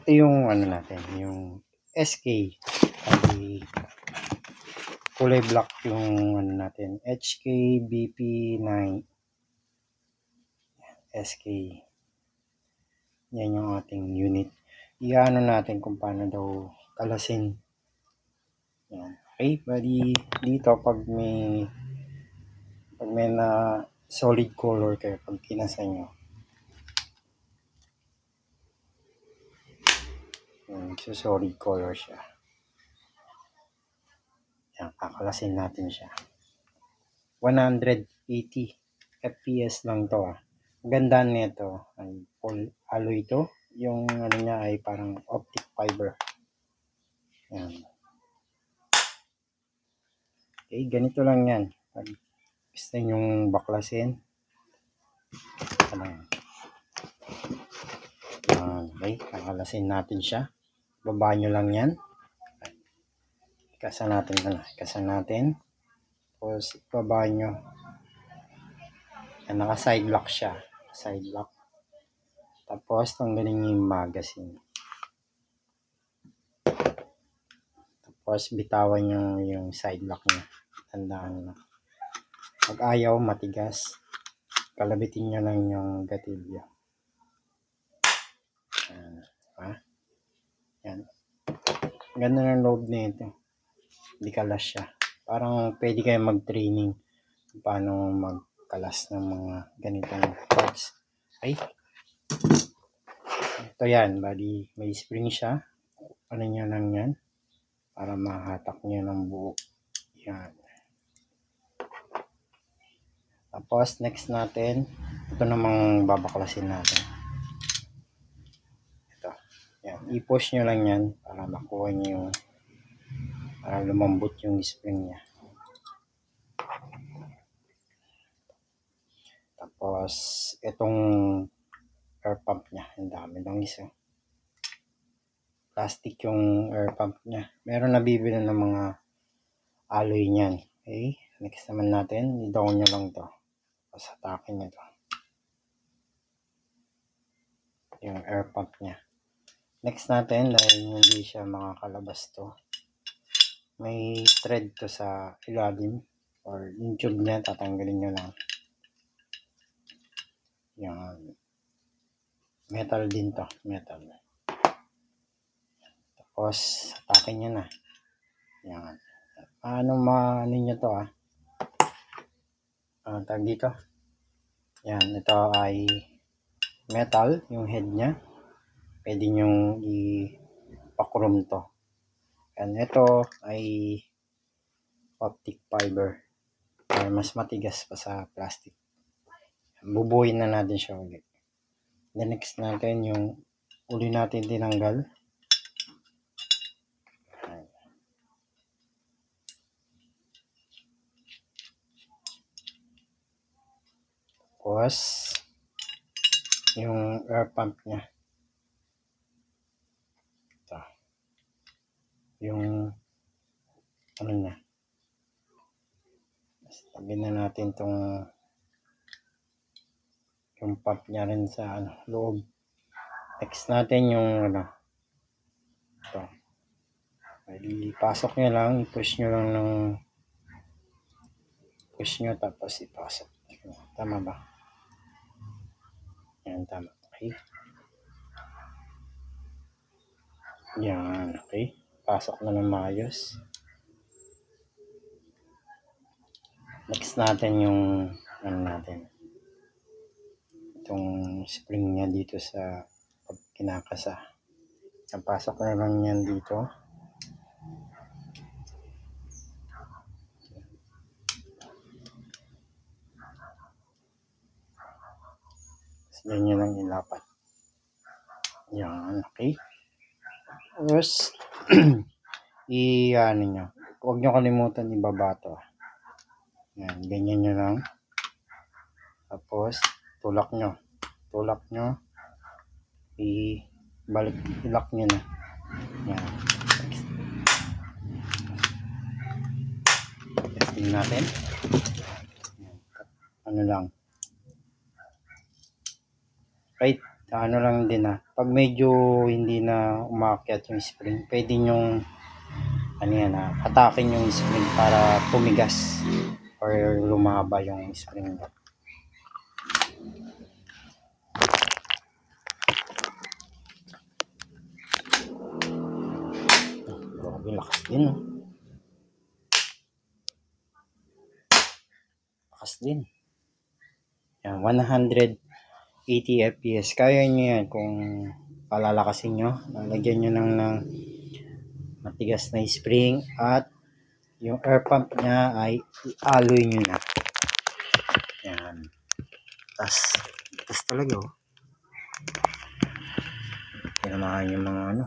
Ito yung ano natin, yung SK. Ay, kulay black yung ano natin, HKBP9 SK. Yan yung ating unit. Iano natin kung paano daw kalasin. Yan. Okay, bali dito pag may na solid color kayo pag kinasa nyo. So solid color siya. Yan, kakalasin natin siya. 180 FPS lang to ah. Ganda nito ay full alloy to. Yung ano niya ay parang optic fiber. Yan. Okay, ganito lang yan. Pag gusto nyong baklasin. Okay, kakalasin natin siya. Baba nyo lang yan. Ikasan natin. Tapos baba nyo. Yan, naka side lock siya. Side lock. Tapos tanggalin nyo yung magazine. Tapos bitawan nyo yung side lock niya. Tandaan na. Pag ayaw matigas, kalabitin nyo lang yung gatilyo. Yan. Ganda ng load nito. Hindi kalas siya. Parang pwede kayo mag-training paano magkalas ng mga ganitong parts. Okay? Ito yan. Bali, may spring siya. Ano nyo lang yan. Para mahatak nyo ng buo. Yan. Tapos, next natin, ito namang babaklasin natin. Ito. Yan. I-push nyo lang yan para makuha nyo yung, para lumambot yung spring niya. Tapos, itong air pump niya. Ang dami lang isa. Plastic yung air pump niya. Meron nabibili ng mga alloy niyan. Okay. Next naman natin, i-down nyo lang to. Tapos hatakin nyo to. Yung air pump niya. Next natin, dahil hindi siya makakalabas to, may thread to sa ilalim or yung tube niya, tatanggalin nyo lang. Yung metal din to. Metal. Tapos, hatakin nyo na. Yan. Ano nyo to ah? Tag dito. Yan, ito ay metal, yung head niya. Pwede nyong ipakrom to. Yan, ito ay optic fiber. Mas matigas pa sa plastic. Bubuhin na natin siya ulit. The next natin, yung uli natin tinanggal. Tapos, yung air pump niya. Ito. Yung ano niya. Tabi na natin tong yung pump niya rin sa loob. Next natin yung ito. Ipasok nyo lang, i-push nyo lang ng push nyo tapos ipasok. Tama ba? Yan, tama. Okay. Yan, okay. Pasok na ng maayos. Next natin yung natin. Itong spring niya dito sa pag kinakasa. Napasok na lang yan dito. Yan nyo lang ilapat. Yan, okay. Tapos, ano nyo. Huwag nyo kalimutan ibaba to. Yan, ganyan nyo lang. Tapos, tulak nyo. Ilak nyo na. Yan. Testing natin. Yan. Ano lang. Right, ano lang din pag medyo hindi na umakyat yung spring, pwede nyong ano yan hatakin yung spring para tumigas or lumaba yung spring. Grabe, lakas din lakas din yan, 180 fps. Kaya nyo yan kung palalakasin nyo. Lalagyan nyo ng matigas na spring at yung air pump nya ay i-alloy nyo na yan. Tas talaga tinamaan yung mga